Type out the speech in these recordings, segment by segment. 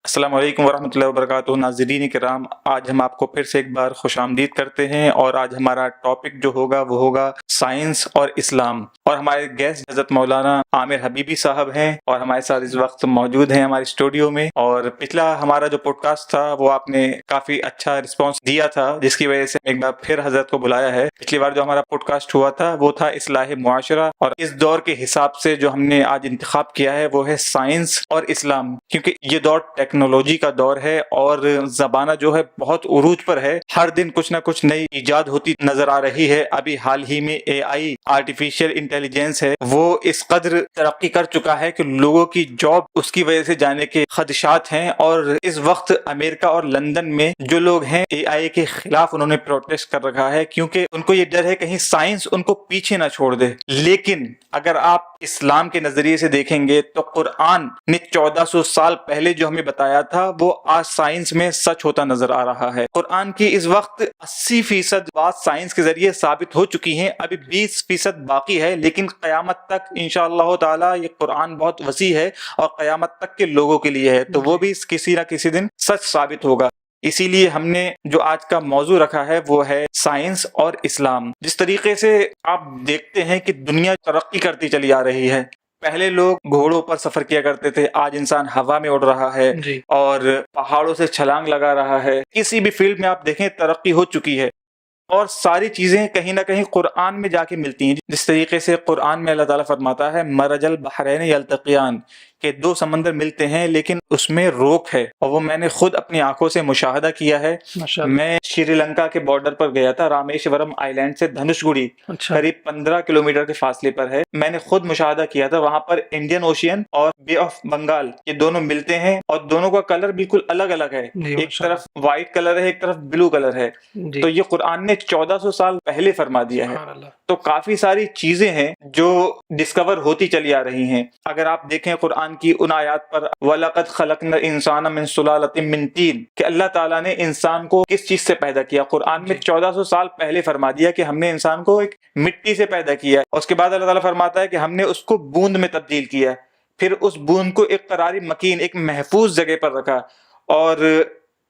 السلام علیکم ورحمۃ اللہ وبرکاتہ۔ ناظرین کرام، آج ہم آپ کو پھر سے ایک بار خوش آمدید کرتے ہیں، اور آج ہمارا ٹاپک جو ہوگا وہ ہوگا سائنس اور اسلام، اور ہمارے گیسٹ حضرت مولانا عامر حبیبی صاحب ہیں اور ہمارے ساتھ اس وقت موجود ہیں ہمارے اسٹوڈیو میں۔ اور پچھلا ہمارا جو پوڈ کاسٹ تھا وہ آپ نے کافی اچھا رسپانس دیا تھا، جس کی وجہ سے ایک بار پھر حضرت کو بلایا ہے۔ پچھلی بار جو ہمارا پوڈ کاسٹ ہوا تھا وہ تھا اصلاح معاشرہ، اور اس دور کے حساب سے جو ہم نے آج انتخاب کیا ہے وہ ہے سائنس اور اسلام، کیونکہ یہ دور ٹیکنالوجی کا دور ہے اور زمانہ جو ہے بہت عروج پر ہے۔ ہر دن کچھ نہ کچھ نئی ایجاد ہوتی نظر آ رہی ہے۔ ابھی حال ہی میں اے آئی، آرٹیفیشل انٹیلیجنس ہے، وہ اس قدر ترقی کر چکا ہے کہ لوگوں کی جاب اس کی وجہ سے جانے کے خدشات ہیں، اور اس وقت امریکہ اور لندن میں جو لوگ ہیں اے آئی کے خلاف انہوں نے پروٹیسٹ کر رکھا ہے، کیونکہ ان کو یہ ڈر ہے کہیں سائنس ان کو پیچھے نہ چھوڑ دے۔ لیکن اگر آپ اسلام کے نظریے سے دیکھیں گے تو قرآن نے 1400 سال پہلے جو ہمیں بتایا تھا وہ آج سائنس میں سچ ہوتا نظر آ رہا ہے۔ قرآن کی اس وقت 80% بات سائنس کے ذریعے ثابت ہو چکی ہیں، ابھی 20% باقی ہے، لیکن قیامت تک انشاءاللہ تعالی یہ قرآن بہت وسیع ہے اور قیامت تک کے لوگوں کے لیے ہے، تو وہ بھی کسی نہ کسی دن سچ ثابت ہوگا۔ اسی لیے ہم نے جو آج کا موضوع رکھا ہے وہ ہے سائنس اور اسلام۔ جس طریقے سے آپ دیکھتے ہیں کہ دنیا ترقی کرتی چلی آ رہی ہے، پہلے لوگ گھوڑوں پر سفر کیا کرتے تھے، آج انسان ہوا میں اڑ رہا ہے اور پہاڑوں سے چھلانگ لگا رہا ہے۔ کسی بھی فیلڈ میں آپ دیکھیں ترقی ہو چکی ہے، اور ساری چیزیں کہیں نہ کہیں قرآن میں جا کے ملتی ہیں۔ جس طریقے سے قرآن میں اللہ تعالیٰ فرماتا ہے مرج البحرین یلتقیان، کہ دو سمندر ملتے ہیں لیکن اس میں روک ہے، اور وہ میں نے خود اپنی آنکھوں سے مشاہدہ کیا ہے۔ میں شری لنکا کے بارڈر پر گیا تھا، رامیشورم آئی لینڈ سے دھنش گڑی قریب 15 کلومیٹر کے فاصلے پر ہے۔ میں نے خود مشاہدہ کیا تھا، وہاں پر انڈین اوشین اور بے آف بنگال یہ دونوں ملتے ہیں، اور دونوں کا کلر بالکل الگ الگ ہے، ایک طرف وائٹ کلر ہے ایک طرف بلو کلر ہے۔ تو یہ قرآن نے 1400 سال پہلے فرما دیا ہے۔ تو کافی ساری چیزیں ہیں جو ڈسکور ہوتی چلی آ رہی ہیں۔ اگر آپ دیکھیں قرآن کی ان آیات پر وَلَقَدْ خَلَقْنَا الْإِنسَانَ مِنْ سُلَالَةٍ مِنْ طِينٍ، کہ اللہ تعالیٰ نے انسان کو کس چیز سے پیدا کیا، قرآن میں 1400 سال پہلے فرما دیا کہ ہم نے انسان کو ایک مٹی سے پیدا کیا، اور اس کے بعد اللہ تعالیٰ فرماتا ہے کہ ہم نے اس کو بوند میں تبدیل کیا، پھر اس بوند کو ایک قراری مکین، ایک محفوظ جگہ پر رکھا، اور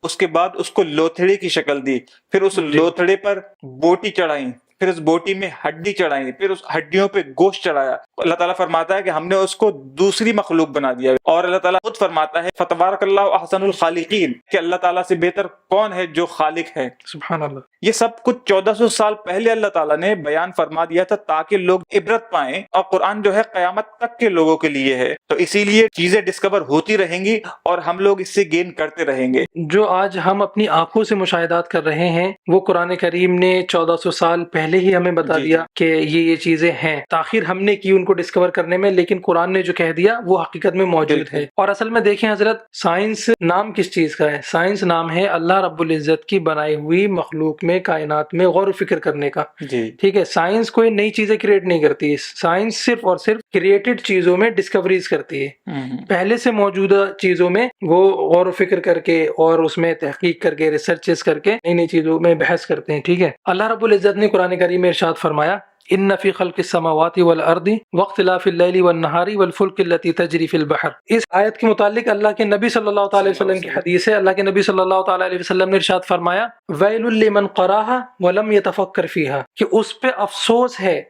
اس کے بعد اس کو لوتھڑے کی شکل دی، پھر اس لوتھڑے پر بوٹی چڑھائیں، پھر اس بوٹی میں ہڈی چڑھائیں، پھر اس ہڈیوں پہ گوشت چڑھایا۔ اللہ تعالیٰ فرماتا ہے کہ ہم نے اس کو دوسری مخلوق بنا دیا، اور اللہ تعالیٰ خود فرماتا ہے فتبارک اللہ احسن الخالقین، کہ اللہ تعالیٰ سے بہتر کون ہے جو خالق ہے۔ سبحان اللہ۔ یہ سب کچھ 1400 سال پہلے اللہ تعالیٰ نے بیان فرما دیا تھا تاکہ لوگ عبرت پائیں، اور قرآن جو ہے قیامت تک کے لوگوں کے لیے ہے۔ تو اسی لیے چیزیں ڈسکور ہوتی رہیں گی اور ہم لوگ اس سے گین کرتے رہیں گے۔ جو آج ہم اپنی آنکھوں سے مشاہدات کر رہے ہیں وہ قرآن کریم نے 1400 سال پہلے ہی ہمیں بتا دیا کہ یہ چیزیں ہیں۔ تاخیر ہم نے کی ان کو ڈسکور کرنے میں، لیکن قرآن نے جو کہہ دیا وہ حقیقت میں موجود ہے۔ اور اصل میں دیکھیں حضرت، سائنس نام کس چیز کا ہے؟ سائنس نام ہے اللہ رب العزت کی بنائی ہوئی مخلوق میں، کائنات میں غور و فکر کرنے کا۔ ٹھیک ہے، سائنس کوئی نئی چیزیں کریٹ نہیں کرتی، سائنس صرف اور صرف کریٹڈ چیزوں میں ڈسکوریز کرتی ہے۔ پہلے سے موجودہ چیزوں میں وہ غور و فکر کر کے اور اس میں تحقیق کر کے ریسرچز کر کے نئی نئی چیزوں میں بحث کرتے ہیں۔ ٹھیک ہے، اللہ رب العزت نے قرآن کریم میں ارشاد فرمایا ان فی خلق السماوات والارض واختلاف اللیل والنہار والفلک التي تجری فی البحر۔ اس آیت کے متعلق اللہ کے نبی صلی اللہ تعالی وسلم کی حدیث ہے۔ اللہ کے نبی صلی اللہ تعالی علیہ وسلم نے ارشاد فرمایا ویل لمن قراها ولم يتفکر فیہا، کہ اس پہ افسوس ہے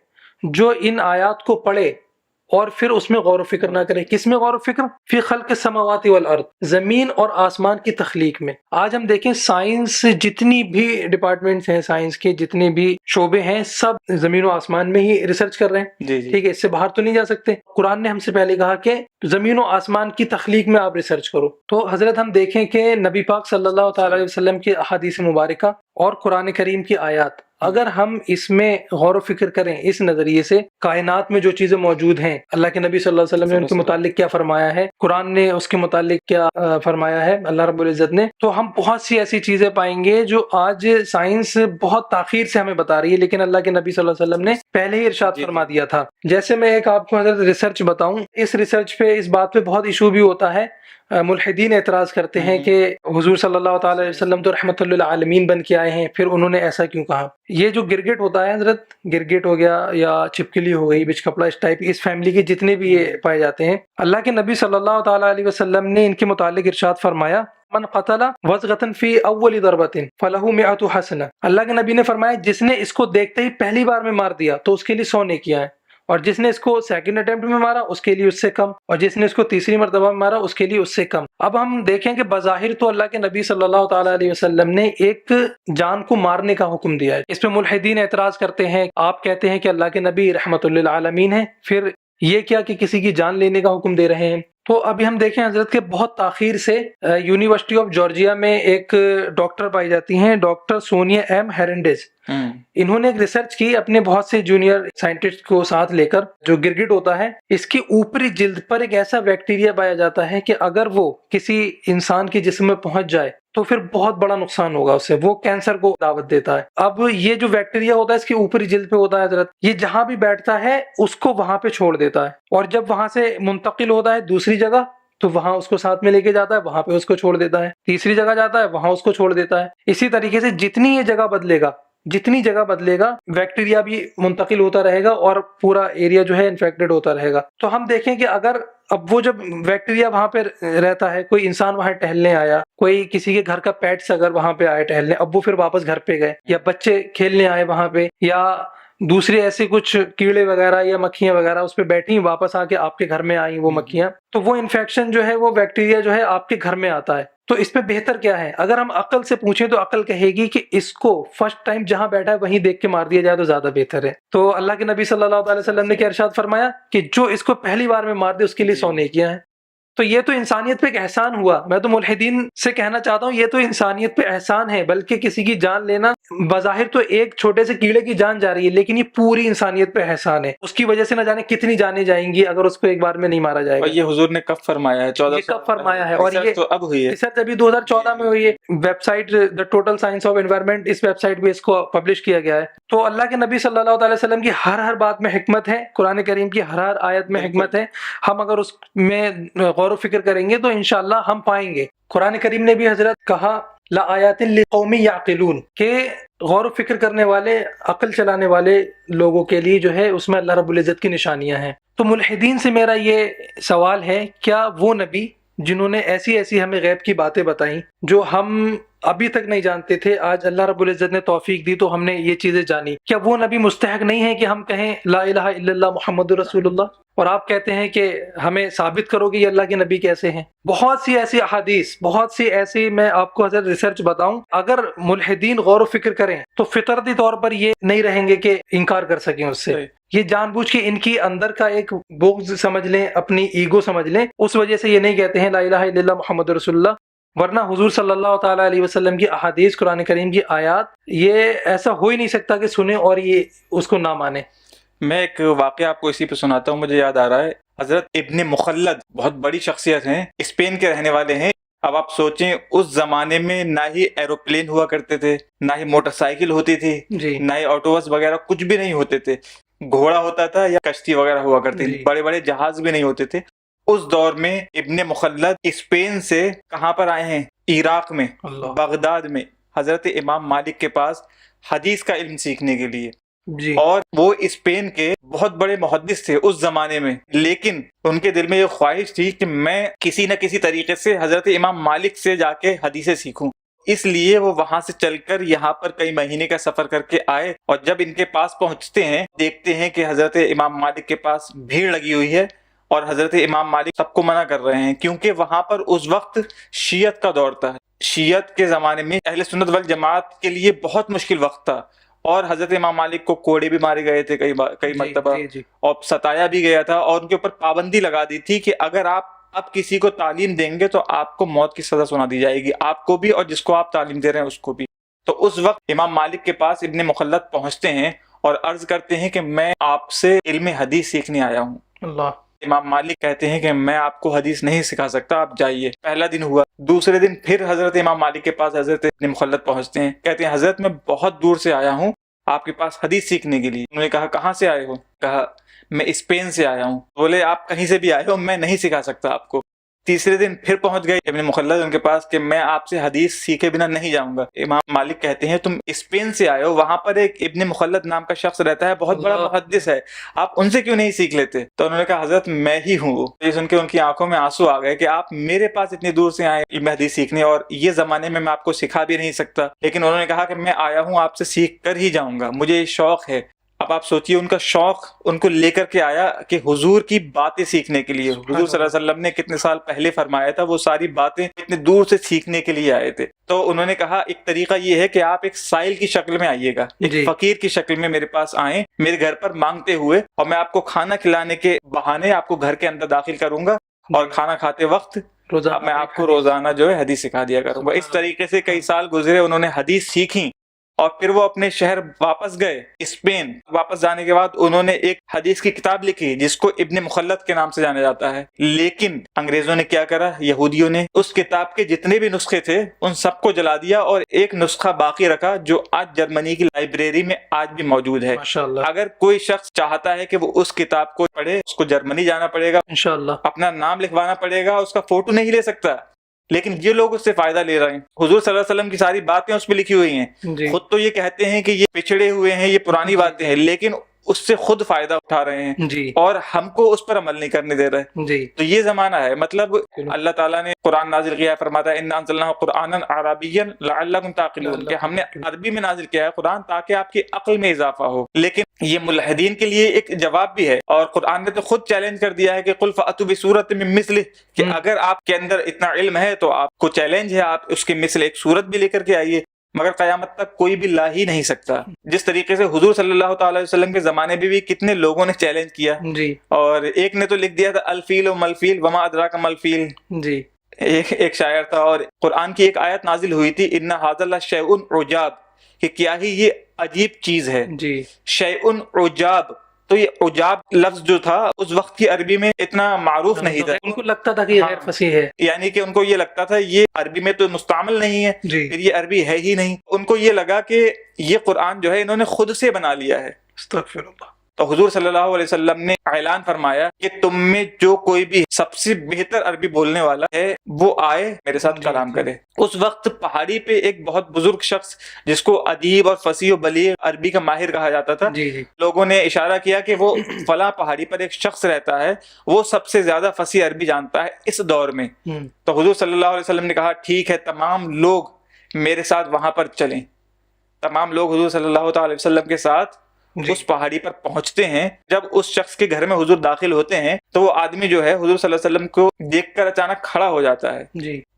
جو ان آیات کو پڑھے اور پھر اس میں غور و فکر نہ کرے۔ کس میں غور و فکر؟ فی خلق السماوات والارض، زمین اور آسمان کی تخلیق میں۔ آج ہم دیکھیں سائنس جتنی بھی ڈپارٹمنٹس ہیں، سائنس کے جتنے بھی شعبے ہیں، سب زمین و آسمان میں ہی ریسرچ کر رہے ہیں۔ ٹھیک ہے، اس سے باہر تو نہیں جا سکتے۔ قرآن نے ہم سے پہلے کہا کہ زمین و آسمان کی تخلیق میں آپ ریسرچ کرو۔ تو حضرت ہم دیکھیں کہ نبی پاک صلی اللہ تعالی علیہ وسلم کی احادیث مبارکہ اور قرآن کریم کی آیات، اگر ہم اس میں غور و فکر کریں اس نظریے سے، کائنات میں جو چیزیں موجود ہیں، اللہ کے نبی صلی اللہ علیہ وسلم نے ان کے متعلق کیا فرمایا ہے، قرآن نے اس کے متعلق کیا فرمایا ہے اللہ رب العزت نے، تو ہم بہت سی ایسی چیزیں پائیں گے جو آج سائنس بہت تاخیر سے ہمیں بتا رہی ہے، لیکن اللہ کے نبی صلی اللہ علیہ وسلم نے پہلے ہی ارشاد فرما دیا تھا۔ جیسے میں ایک آپ کو حضرت ریسرچ بتاؤں، اس ریسرچ پہ، اس بات پہ بہت ایشو بھی ہوتا ہے، ملحدین اعتراض کرتے ہیں کہ حضور صلی اللہ تعالی علیہ وسلم تو رحمت للعالمین بن کے آئے ہیں، پھر انہوں نے ایسا کیوں کہا؟ یہ جو گرگٹ ہوتا ہے حضرت، گرگٹ ہو گیا یا چھپکلی ہو گئی، بچ کپڑا، اس ٹائپ اس فیملی کے جتنے بھی یہ پائے جاتے ہیں، اللہ کے نبی صلی اللہ تعالی علیہ وسلم نے ان کے متعلق ارشاد فرمایا من قتل وزغة فی اول ضربۃ فلہ مئۃ حسنہ، اللہ کے نبی نے فرمایا جس نے اس کو دیکھتے ہی پہلی بار میں مار دیا تو اس کے لیے 100 نیکیاں ہیں، اور جس نے اس کو سیکنڈ اٹیمپٹ میں مارا اس کے لیے اس سے کم، اور جس نے اس کو تیسری مرتبہ میں مارا اس کے لیے اس سے کم۔ اب ہم دیکھیں کہ بظاہر تو اللہ کے نبی صلی اللہ تعالی علیہ وسلم نے ایک جان کو مارنے کا حکم دیا ہے، اس پہ ملحدین اعتراض کرتے ہیں، آپ کہتے ہیں کہ اللہ کے نبی رحمت للعالمین ہیں، پھر یہ کیا کہ کسی کی جان لینے کا حکم دے رہے ہیں؟ تو ابھی ہم دیکھیں حضرت کے بہت تاخیر سے یونیورسٹی آف جارجیا میں ایک ڈاکٹر پائی جاتی ہیں، ڈاکٹر سونیا ایم ہیرنڈیز، انہوں نے ایک ریسرچ کی اپنے بہت سے جونیئر سائنٹسٹ کو ساتھ لے کر، جو گرگٹ ہوتا ہے اس کی اوپری جلد پر ایک ایسا بیکٹیریا پایا جاتا ہے کہ اگر وہ کسی انسان کے جسم میں پہنچ جائے تو پھر بہت بڑا نقصان ہوگا اس سے، وہ کینسر کو دعوت دیتا ہے۔ اب یہ جو بیکٹیریا ہوتا ہے اس کی اوپری جلد پہ ہوتا ہے حضرت، یہ جہاں بھی بیٹھتا ہے اس کو وہاں پہ چھوڑ دیتا ہے، اور جب وہاں سے منتقل ہوتا ہے دوسری جگہ تو وہاں اس کو ساتھ میں لے کے جاتا ہے، وہاں پہ اس کو چھوڑ دیتا ہے، تیسری جگہ جاتا ہے وہاں اس کو چھوڑ دیتا ہے۔ اسی طریقے سے جتنی یہ جگہ بدلے گا، جتنی جگہ بدلے گا، بیکٹیریا بھی منتقل ہوتا رہے گا اور پورا ایریا جو ہے انفیکٹڈ ہوتا رہے گا۔ تو ہم دیکھیں کہ اگر اب وہ جب بیکٹیریا وہاں پہ رہتا ہے، کوئی انسان وہاں ٹہلنے آیا، کوئی کسی کے گھر کا پیٹس اگر وہاں پہ آئے ٹہلنے، اب وہ پھر واپس گھر پہ گئے، یا بچے کھیلنے آئے وہاں پہ، یا دوسرے ایسے کچھ کیڑے وغیرہ یا مکھیاں وغیرہ اس پہ بیٹھی، واپس آ کے آپ کے گھر میں آئیں وہ مکھیاں، تو وہ انفیکشن جو ہے، وہ بیکٹیریا جو ہے آپ کے گھر میں آتا ہے۔ تو اس میں بہتر کیا ہے؟ اگر ہم عقل سے پوچھیں تو عقل کہے گی کہ اس کو فرسٹ ٹائم جہاں بیٹھا ہے وہیں دیکھ کے مار دیا جائے تو زیادہ بہتر ہے۔ تو اللہ کے نبی صلی اللہ علیہ وسلم نے کیا ارشاد فرمایا کہ جو اس کو پہلی بار میں مار دے اس کے لیے 100 نیکیاں ہیں۔ تو یہ تو انسانیت پہ ایک احسان ہوا۔ میں تو ملحدین سے کہنا چاہتا ہوں یہ تو انسانیت پہ احسان ہے، بلکہ کسی کی جان لینا بظاہر تو ایک چھوٹے سے کیڑے کی جان جا رہی ہے، لیکن یہ پوری انسانیت پہ احسان ہے، اس کی وجہ سے نہ جانے کتنی جانیں جائیں گی اگر اس کو ایک بار میں نہیں مارا جائے گا۔ اور یہ حضور نے کب فرمایا ہے؟ 1400 یہ کب فرمایا ہے؟ اور یہ تو اب ہوئی ہے، ریسرچ ابھی 2014 میں ہوئی ہے۔ Website the total science of environment, اس ویب سائٹ پہ اس کو پبلش کیا گیا ہے۔ تو اللہ کے نبی صلی اللہ علیہ وسلم کی ہر بات میں حکمت ہے، قرآن کریم کی ہر آیت میں حکمت ہے، ہم اگر اس میں غور و فکر کریں گے تو انشاءاللہ ہم پائیں گے۔ قرآن کریم نے بھی حضرت کہا لآیات لقوم یعقلون، کہ غور و فکر کرنے والے، عقل چلانے والے لوگوں کے لیے جو ہے اس میں اللہ رب العزت کی نشانیاں ہیں۔ تو ملحدین سے میرا یہ سوال ہے، کیا وہ نبی جنہوں نے ایسی ہمیں غیب کی باتیں بتائیں جو ہم ابھی تک نہیں جانتے تھے، آج اللہ رب العزت نے توفیق دی تو ہم نے یہ چیزیں جانی، کیا وہ نبی مستحق نہیں ہے کہ ہم کہیں لا الہ الا اللہ محمد رسول اللہ؟ اور آپ کہتے ہیں کہ ہمیں ثابت کرو کہ یہ اللہ کے نبی کیسے ہیں؟ بہت سی ایسی احادیث، بہت سی ایسی، میں آپ کو حضرت ریسرچ بتاؤں، اگر ملحدین غور و فکر کریں تو فطرتی طور پر یہ نہیں رہیں گے کہ انکار کر سکیں اس سے۔ یہ جان بوجھ کے ان کی اندر کا ایک بغض سمجھ لیں، اپنی ایگو سمجھ لیں، اس وجہ سے یہ نہیں کہتے ہیں لا الہ الا اللہ محمد رسول اللہ، ورنہ حضور صلی اللہ تعالی علیہ وسلم کی احادیث، قرآن کریم کی آیات، یہ ایسا ہو ہی نہیں سکتا کہ سنیں اور یہ اس کو نہ مانیں۔ میں ایک واقعہ آپ کو اسی پہ سناتا ہوں، مجھے یاد آ رہا ہے، حضرت ابن مخلد بہت بڑی شخصیت ہیں، اسپین کے رہنے والے ہیں۔ اب آپ سوچیں اس زمانے میں نہ ہی ایروپلین ہوا کرتے تھے، نہ ہی موٹر سائیکل ہوتی تھی، نہ ہی آٹوبس وغیرہ کچھ بھی نہیں ہوتے تھے، گھوڑا ہوتا تھا یا کشتی وغیرہ ہوا کرتی تھی، بڑے بڑے جہاز بھی نہیں ہوتے تھے۔ اس دور میں ابن مخلد اسپین سے کہاں پر آئے ہیں؟ عراق میں، بغداد میں، حضرت امام مالک کے پاس حدیث کا علم سیکھنے کے لیے۔ اور وہ اسپین کے بہت بڑے محدث تھے اس زمانے میں، لیکن ان کے دل میں یہ خواہش تھی کہ میں کسی نہ کسی طریقے سے حضرت امام مالک سے جا کے حدیثیں سیکھوں، اس لیے وہ وہاں سے چل کر یہاں پر کئی مہینے کا سفر کر کے آئے، اور جب ان کے پاس پہنچتے ہیں دیکھتے ہیں کہ حضرت امام مالک کے پاس بھیڑ لگی ہوئی ہے، اور حضرت امام مالک سب کو منع کر رہے ہیں، کیونکہ وہاں پر اس وقت شیعت کا دور تھا۔ شیعت کے زمانے میں اہل سنت والجماعت کے لیے بہت مشکل وقت تھا، اور حضرت امام مالک کو کوڑے بھی مارے گئے تھے کئی مرتبہ، اور ستایا بھی گیا تھا، اور ان کے اوپر پابندی لگا دی تھی کہ اگر آپ اب کسی کو تعلیم دیں گے تو آپ کو موت کی سزا سنا دی جائے گی، آپ کو بھی اور جس کو آپ تعلیم دے رہے ہیں اس کو بھی۔ تو اس وقت امام مالک کے پاس ابن مخلد پہنچتے ہیں اور عرض کرتے ہیں کہ میں آپ سے علم حدیث سیکھنے آیا ہوں۔ اللہ۔ امام مالک کہتے ہیں کہ میں آپ کو حدیث نہیں سکھا سکتا، آپ جائیے۔ پہلا دن ہوا، دوسرے دن پھر حضرت امام مالک کے پاس حضرت ابن مخلد پہنچتے ہیں، کہتے ہیں حضرت میں بہت دور سے آیا ہوں آپ کے پاس حدیث سیکھنے کے لیے۔ انہوں نے کہا کہاں سے آئے ہو؟ کہا میں اسپین سے آیا ہوں۔ بولے آپ کہیں سے بھی آئے ہو، میں نہیں سکھا سکتا آپ کو۔ تیسرے دن پھر پہنچ گئے ابن مخلد ان کے پاس کہ میں آپ سے حدیث سیکھے بنا نہیں جاؤں گا. امام مالک کہتے ہیں تم اسپین سے آئے ہو, وہاں پر ایک ابن مخلد نام کا شخص رہتا ہے, بہت بڑا محدث ہے, آپ ان سے کیوں نہیں سیکھ لیتے؟ تو انہوں نے کہا حضرت میں ہی ہوں. یہ سن کے ان کی آنکھوں میں آنسو آ گئے کہ آپ میرے پاس اتنی دور سے آئے علم حدیث سیکھنے, اور یہ زمانے میں آپ کو سکھا بھی نہیں سکتا, لیکن انہوں نے کہا کہ میں آیا ہوں آپ سے سیکھ کر ہی جاؤں گا, مجھے شوق ہے. اب آپ سوچئے ان کا شوق ان کو لے کر کے آیا کہ حضور کی باتیں سیکھنے کے لیے. حضور صلی اللہ علیہ وسلم نے کتنے سال پہلے فرمایا تھا, وہ ساری باتیں اتنے دور سے سیکھنے کے لیے آئے تھے. تو انہوں نے کہا ایک طریقہ یہ ہے کہ آپ ایک سائل کی شکل میں آئیے گا, ایک فقیر کی شکل میں میرے پاس آئیں, میرے گھر پر مانگتے ہوئے, اور میں آپ کو کھانا کھلانے کے بہانے آپ کو گھر کے اندر داخل کروں گا, اور کھانا کھاتے وقت میں آپ کو روزانہ جو ہے حدیث سکھا دیا کروں گا. اس طریقے سے کئی سال گزرے, انہوں نے حدیث سیکھی, اور پھر وہ اپنے شہر واپس گئے اسپین. واپس جانے کے بعد انہوں نے ایک حدیث کی کتاب لکھی جس کو ابن مخلد کے نام سے جانا جاتا ہے. لیکن انگریزوں نے کیا کرا, یہودیوں نے اس کتاب کے جتنے بھی نسخے تھے ان سب کو جلا دیا, اور ایک نسخہ باقی رکھا جو آج جرمنی کی لائبریری میں آج بھی موجود ہے. اگر کوئی شخص چاہتا ہے کہ وہ اس کتاب کو پڑھے, اس کو جرمنی جانا پڑے گا, انشاءاللہ اپنا نام لکھوانا پڑے گا, اس کا فوٹو نہیں لے سکتا, لیکن یہ لوگ اس سے فائدہ لے رہے ہیں. حضور صلی اللہ علیہ وسلم کی ساری باتیں اس پہ لکھی ہوئی ہیں. خود تو یہ کہتے ہیں کہ یہ پچھڑے ہوئے ہیں, یہ پرانی باتیں ہیں, لیکن اس سے خود فائدہ اٹھا رہے ہیں, اور ہم کو اس پر عمل نہیں کرنے دے رہے. تو یہ زمانہ ہے. مطلب اللہ تعالیٰ نے قرآن نازل کیا ہے, فرماتا ہے انا انزلناہ قرآنا عربیا لعلکم تعقلون, کہ ہم نے عربی میں نازل کیا ہے قرآن تاکہ آپ کی عقل میں اضافہ ہو. لیکن یہ ملحدین کے لیے ایک جواب بھی ہے, اور قرآن نے تو خود چیلنج کر دیا ہے کہ قل فأتوا بسورۃ من مثلہ, کہ اگر آپ کے اندر اتنا علم ہے تو آپ کو چیلنج ہے, آپ اس کے مثل ایک سورت بھی لے کر کے آئیے. مگر قیامت تک کوئی بھی لا ہی نہیں سکتا. جس طریقے سے حضور صلی اللہ تعالی وسلم کے زمانے میں بھی کتنے لوگوں نے چیلنج کیا, اور ایک نے تو لکھ دیا تھا الفیل و ملفیل وما ادراک ملفیل. ایک شاعر تھا, اور قرآن کی ایک آیت نازل ہوئی تھی ان ھذا لشیء عجاب, کہ کیا ہی یہ عجیب چیز ہے. شیء عجاب, تو یہ عجاب لفظ جو تھا اس وقت کی عربی میں اتنا معروف نہیں تھا. ان کو لگتا تھا کہ یہ غیر فصیح ہے, یعنی کہ ان کو یہ لگتا تھا یہ عربی میں تو مستعمل نہیں ہے, پھر یہ عربی ہے ہی نہیں. ان کو یہ لگا کہ یہ قرآن جو ہے انہوں نے خود سے بنا لیا ہے. استغفر اللہ. تو حضور صلی اللہ علیہ وسلم نے اعلان فرمایا کہ تم میں جو کوئی بھی سب سے بہتر عربی بولنے والا ہے وہ آئے میرے ساتھ کلام کرے. اس وقت پہاڑی پہ ایک بہت بزرگ شخص جس کو ادیب اور فصیح و بلیغ عربی کا ماہر کہا جاتا تھا, لوگوں نے اشارہ کیا کہ وہ فلاں پہاڑی پر ایک شخص رہتا ہے, وہ سب سے زیادہ فصیح عربی جانتا ہے اس دور میں. تو حضور صلی اللہ علیہ وسلم نے کہا ٹھیک ہے, تمام لوگ میرے ساتھ وہاں پر چلیں. تمام لوگ حضور صلی اللہ علیہ وسلم کے ساتھ اس پہاڑی پر پہنچتے ہیں. جب اس شخص کے گھر میں حضور داخل ہوتے ہیں تو وہ آدمی جو ہے حضور صلی اللہ علیہ وسلم کو دیکھ کر اچانک کھڑا ہو جاتا ہے.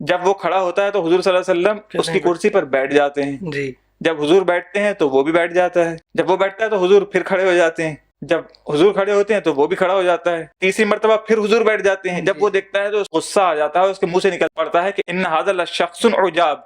جب وہ کھڑا ہوتا ہے تو حضور صلی اللہ علیہ وسلم اس کی کرسی پر بیٹھ جاتے ہیں. جب حضور بیٹھتے ہیں تو وہ بھی بیٹھ جاتا ہے. جب وہ بیٹھتا ہے تو حضور پھر کھڑے ہو جاتے ہیں. جب حضور کھڑے ہوتے ہیں تو وہ بھی کھڑا ہو جاتا ہے. تیسری مرتبہ پھر حضور بیٹھ جاتے ہیں. جب وہ دیکھتا ہے تو غصہ آ جاتا ہے, اس کے منہ سے نکل پڑتا ہے کہ ان ھذا لشخص عجاب,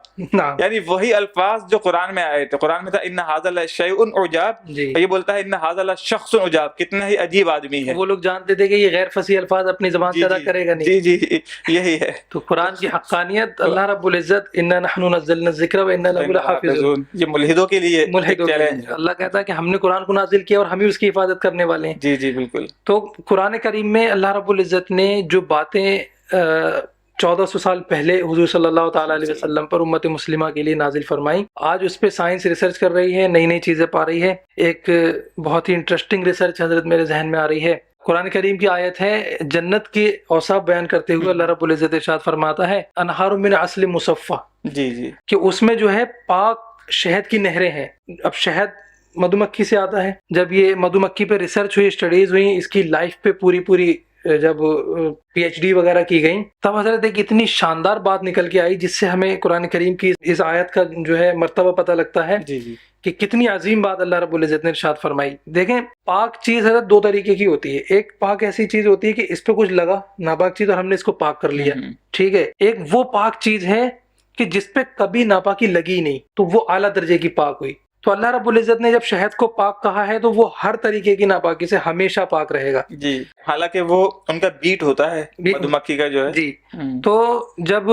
یعنی وہی الفاظ جو قرآن میں آئے تھے. قرآن میں تھا ان ھذا لشیء عجاب, یہ بولتا ہے ان ھذا لشخص عجاب, کتنا ہی عجیب آدمی ہے. وہ لوگ جانتے تھے کہ یہ غیر فصیح الفاظ اپنی زبان سے ادا کرے گا نہیں. جی یہی ہے. تو قرآن کی حقانیت, اللہ رب العزت انا نحن نزلنا الذکر وانا لہ لحافظون, یہ ملحدوں کے لیے چیلنج. اللہ کہتا ہے کہ ہم نے قرآن کو نازل کیا اور ہم ہی اس کی حفاظت کرنے والے ہیں. جی بالکل. تو قرآن کریم میں اللہ رب العزت نے جو باتیں 1400 سال پہلے حضور صلی اللہ تعالیٰ علیہ وسلم پر امت مسلمہ کے لیے نازل فرمائی, آج اس پہ سائنس ریسرچ کر رہی ہے, نئی نئی چیزیں پا رہی ہے. ایک بہت ہی انٹرسٹنگ ریسرچ حضرت میرے ذہن میں آ رہی ہے. قرآن کریم کی آیت ہے, جنت کے اوصاف بیان کرتے ہوئے اللہ رب العزت ارشاد فرماتا ہے انہار من عسل مصفی, کہ اس میں جو ہے پاک شہد کی نہریں ہیں. اب شہد مدھو مکھی سے آتا ہے. جب یہ مدھو مکھی پہ ریسرچ ہوئی, اسٹڈیز ہوئی, اس کی لائف پہ پوری جب پی ایچ ڈی وغیرہ کی گئی, تب حضرت ایک اتنی شاندار بات نکل کے آئی جس سے ہمیں قرآن کریم کی اس آیت کا جو ہے مرتبہ پتہ لگتا ہے کہ کتنی عظیم بات اللہ رب العزت نے ارشاد فرمائی. دیکھیں, پاک چیز حضرت دو طریقے کی ہوتی ہے. ایک پاک ایسی چیز ہوتی ہے کہ اس پہ کچھ لگا ناپاک چیز اور ہم نے اس کو پاک کر لیا, ٹھیک ہے. ایک وہ پاک چیز ہے کہ جس پہ کبھی ناپاکی لگی نہیں, تو وہ اعلیٰ درجے کی پاک ہوئی. تو اللہ رب العزت نے جب شہد کو پاک کہا ہے تو وہ ہر طریقے کی ناپاکی سے ہمیشہ پاک رہے گا. حالانکہ وہ ان کا بیٹ ہوتا ہے مدھو مکھی کا جو ہے. تو جب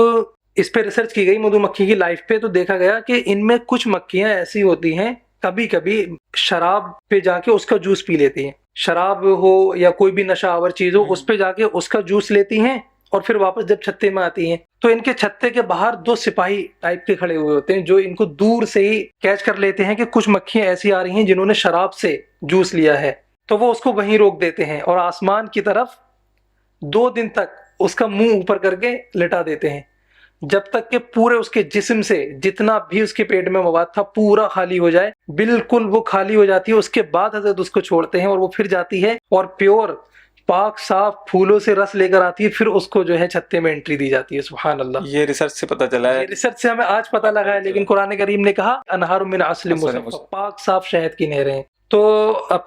اس پہ ریسرچ کی گئی مدھو مکھی کی لائف پہ, تو دیکھا گیا کہ ان میں کچھ مکھیاں ایسی ہوتی ہیں کبھی کبھی شراب پہ جا کے اس کا جوس پی لیتی ہیں. شراب ہو یا کوئی بھی نشہ آور چیز ہو, اس پہ جا کے اس کا جوس لیتی ہیں اور پھر واپس جب چھتے میں آتی ہیں تو ان کے چھتے کے باہر 2 سپاہی ٹائپ کے کھڑے ہوئے ہوتے ہیں جو ان کو دور سے ہی کیچ کر لیتے ہیں کہ کچھ مکھیاں ایسی آ رہی ہیں جنہوں نے شراب سے جوس لیا ہے، تو وہ اس کو وہیں روک دیتے ہیں اور آسمان کی طرف 2 دن تک اس کا منہ اوپر کر کے لٹا دیتے ہیں، جب تک کہ پورے اس کے جسم سے جتنا بھی اس کے پیٹ میں مواد تھا پورا خالی ہو جائے۔ بالکل وہ خالی ہو جاتی ہے، اس کے بعد حضرت اس کو چھوڑتے ہیں اور وہ پھر جاتی ہے اور پیور پاک صاف پھولوں سے رس لے کر آتی ہے، پھر اس کو جو ہے چھتے میں انٹری دی جاتی ہے۔ سبحان اللہ، یہ ریسرچ سے پتہ چلا ہے، یہ ریسرچ سے ہمیں آج پتہ لگا ہے، لیکن قرآن کریم نے کہا انہار من عسل مصفی، پاک صاف شہد کی نہریں ہیں۔ تو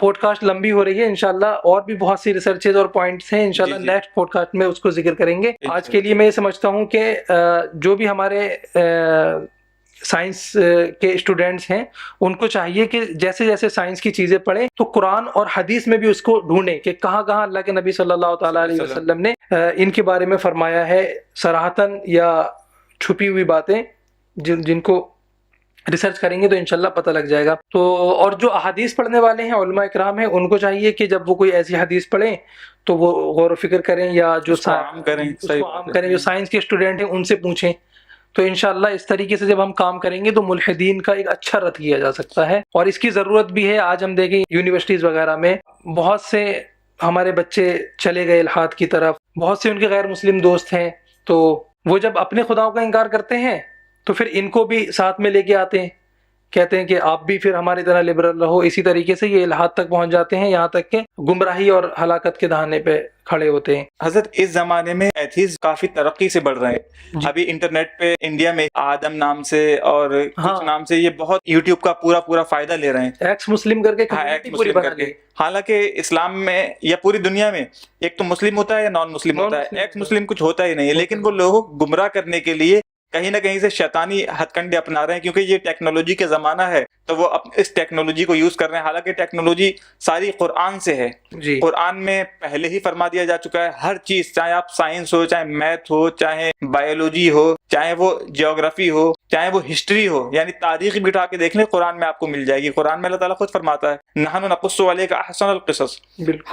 پوڈ کاسٹ لمبی ہو رہی ہے، انشاءاللہ اور بھی بہت سی ریسرچز اور پوائنٹس ہیں، انشاءاللہ نیکسٹ پوڈ کاسٹ میں اس کو ذکر کریں گے۔ آج کے لیے میں یہ سمجھتا ہوں کہ جو بھی ہمارے سائنس کے اسٹوڈنٹس ہیں ان کو چاہیے کہ جیسے جیسے سائنس کی چیزیں پڑھیں تو قرآن اور حدیث میں بھی اس کو ڈھونڈیں کہ کہاں کہاں اللہ کے نبی صلی اللہ تعالیٰ علیہ وسلم نے ان کے بارے میں فرمایا ہے صراحتاً یا چھپی ہوئی باتیں، جن کو ریسرچ کریں گے تو انشاءاللہ پتہ لگ جائے گا۔ تو اور جو احادیث پڑھنے والے ہیں علماء اکرام ہیں ان کو چاہیے کہ جب وہ کوئی ایسی حدیث پڑھیں تو وہ غور و فکر کریں یا جو عام کریں، جو سائنس کے اسٹوڈنٹ ہیں ان سے پوچھیں۔ تو انشاءاللہ اس طریقے سے جب ہم کام کریں گے تو ملحدین کا ایک اچھا رد کیا جا سکتا ہے، اور اس کی ضرورت بھی ہے۔ آج ہم دیکھیں یونیورسٹیز وغیرہ میں بہت سے ہمارے بچے چلے گئے الحاد کی طرف، بہت سے ان کے غیر مسلم دوست ہیں، تو وہ جب اپنے خداؤں کا انکار کرتے ہیں تو پھر ان کو بھی ساتھ میں لے کے آتے ہیں، کہتے ہیں کہ آپ بھی پھر ہماری طرح لبرل رہو۔ اسی طریقے سے یہ الحاد تک پہنچ جاتے ہیں، یہاں تک کہ گمراہی اور ہلاکت کے دہانے پہ کھڑے ہوتے ہیں۔ حضرت اس زمانے میں ایتھیز کافی ترقی سے بڑھ رہے ہیں، ابھی انٹرنیٹ پہ انڈیا میں آدم نام سے اور کچھ نام سے یہ بہت یوٹیوب کا پورا فائدہ لے رہے ہیں، ایکس مسلم کر کے پوری بنا لی۔ حالانکہ اسلام میں یا پوری دنیا میں ایک تو مسلم ہوتا ہے یا نان مسلم ہوتا ہے، ایکس مسلم کچھ ہوتا ہی نہیں ہے، لیکن وہ لوگوں کو گمراہ کرنے کے لیے کہیں نہ کہیں سے شیطانی ہتھ کنڈے اپنا رہے ہیں، کیونکہ یہ ٹیکنالوجی کا زمانہ ہے تو وہ اس ٹیکنالوجی کو یوز کر رہے ہیں۔ حالانکہ ٹیکنالوجی ساری قرآن سے ہے، قرآن میں پہلے ہی فرما دیا جا چکا ہے ہر چیز، چاہے آپ سائنس ہو، چاہے میتھ ہو، چاہے بایولوجی ہو، چاہے وہ جیوگرافی ہو، چاہے وہ ہسٹری ہو، یعنی تاریخ بھی اٹھا کے دیکھ لیں قرآن میں آپ کو مل جائے گی۔ قرآن میں اللہ تعالیٰ خود فرماتا ہے نحن نقص علیک احسن القصص،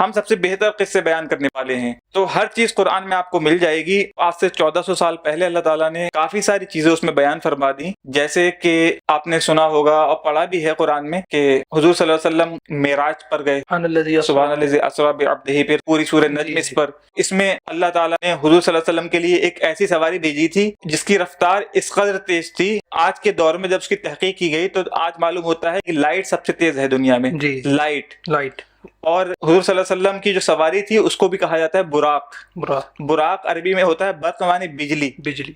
ہم سب سے بہتر قصے بیان کرنے والے ہیں۔ تو ہر چیز قرآن میں آپ کو مل جائے گی۔ آج سے 1400 سال پہلے اللہ تعالیٰ نے کافی ساری چیزیں اس میں بیان فرما دی، جیسے کہ آپ نے سنا ہوگا اور پڑھا بھی ہے قرآن میں کہ حضور صلی اللہ علیہ وسلم معراج پر گئے، سبحان الذی اسری بعبدہ، پھر پوری سورہ نجم اس پر۔ اس میں اللہ تعالیٰ نے حضور صلی اللہ علیہ وسلم کے لیے ایک ایسی سواری بھیجی تھی جس کی رفتار اس قدر تیز تھی، آج کے دور میں جب اس کی تحقیق کی گئی تو آج معلوم ہوتا ہے کہ لائٹ سب سے تیز ہے دنیا میں، لائٹ۔ اور حضور صلی اللہ علیہ وسلم کی جو سواری تھی اس کو بھی کہا جاتا ہے براق عربی میں ہوتا ہے برق معنی بجلی۔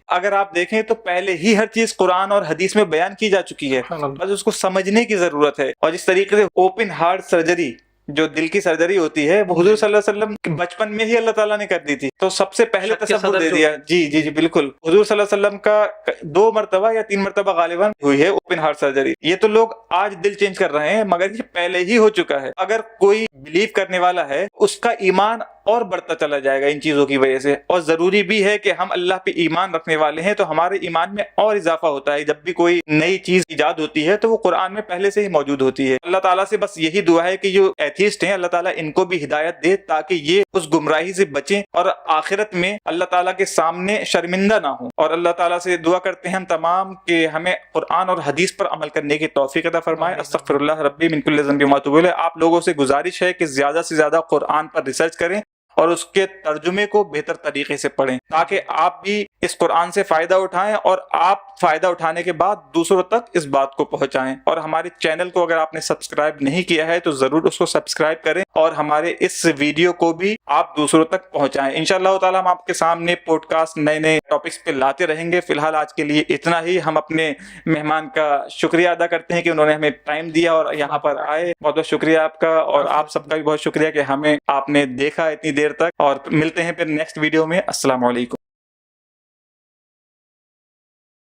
اگر آپ دیکھیں تو پہلے ہی ہر چیز قرآن اور حدیث میں بیان کی جا چکی ہے، بس اس کو سمجھنے کی ضرورت ہے۔ اور جس طریقے سے اوپن ہارٹ سرجری، جو دل کی سرجری ہوتی ہے، وہ حضور صلی اللہ علیہ وسلم بچپن میں ہی اللہ تعالیٰ نے کر دی تھی، تو سب سے پہلے تصور دے دیا۔ جی بالکل، حضور صلی اللہ علیہ وسلم کا 2 مرتبہ یا 3 مرتبہ غالباً ہوئی ہے اوپن ہارٹ سرجری۔ یہ تو لوگ آج دل چینج کر رہے ہیں، مگر یہ پہلے ہی ہو چکا ہے۔ اگر کوئی بلیو کرنے والا ہے اس کا ایمان اور بڑھتا چلا جائے گا ان چیزوں کی وجہ سے، اور ضروری بھی ہے کہ ہم اللہ پہ ایمان رکھنے والے ہیں تو ہمارے ایمان میں اور اضافہ ہوتا ہے۔ جب بھی کوئی نئی چیز ایجاد ہوتی ہے تو وہ قرآن میں پہلے سے ہی موجود ہوتی ہے۔ اللہ تعالیٰ سے بس یہی دعا ہے کہ جو ایتھیسٹ ہیں اللہ تعالیٰ ان کو بھی ہدایت دے تاکہ یہ اس گمراہی سے بچیں اور آخرت میں اللہ تعالیٰ کے سامنے شرمندہ نہ ہوں۔ اور اللہ تعالیٰ سے دعا کرتے ہیں ہم تمام کہ ہمیں قرآن اور حدیث پر عمل کرنے کی توفیق عطا فرمائے۔ استغفر اللہ ربی من کل ذنب و اتوب الیہ۔ آپ لوگوں سے گزارش ہے کہ زیادہ سے زیادہ قرآن پر ریسرچ کریں اور اس کے ترجمے کو بہتر طریقے سے پڑھیں تاکہ آپ بھی اس قرآن سے فائدہ اٹھائیں اور آپ فائدہ اٹھانے کے بعد دوسروں تک اس بات کو پہنچائیں۔ اور ہمارے چینل کو اگر آپ نے سبسکرائب نہیں کیا ہے تو ضرور اس کو سبسکرائب کریں اور ہمارے اس ویڈیو کو بھی آپ دوسروں تک پہنچائیں۔ انشاءاللہ تعالی ہم آپ کے سامنے پوڈ کاسٹ نئے ٹاپکس پہ لاتے رہیں گے۔ فی الحال آج کے لیے اتنا ہی۔ ہم اپنے مہمان کا شکریہ ادا کرتے ہیں کہ انہوں نے ہمیں ٹائم دیا اور یہاں پر آئے۔ بہت بہت شکریہ آپ کا، اور آپ سب کا بھی بہت شکریہ کہ ہمیں آپ نے دیکھا اتنی دیر تک، اور ملتے ہیں پھر نیکسٹ ویڈیو میں۔ السلام علیکم۔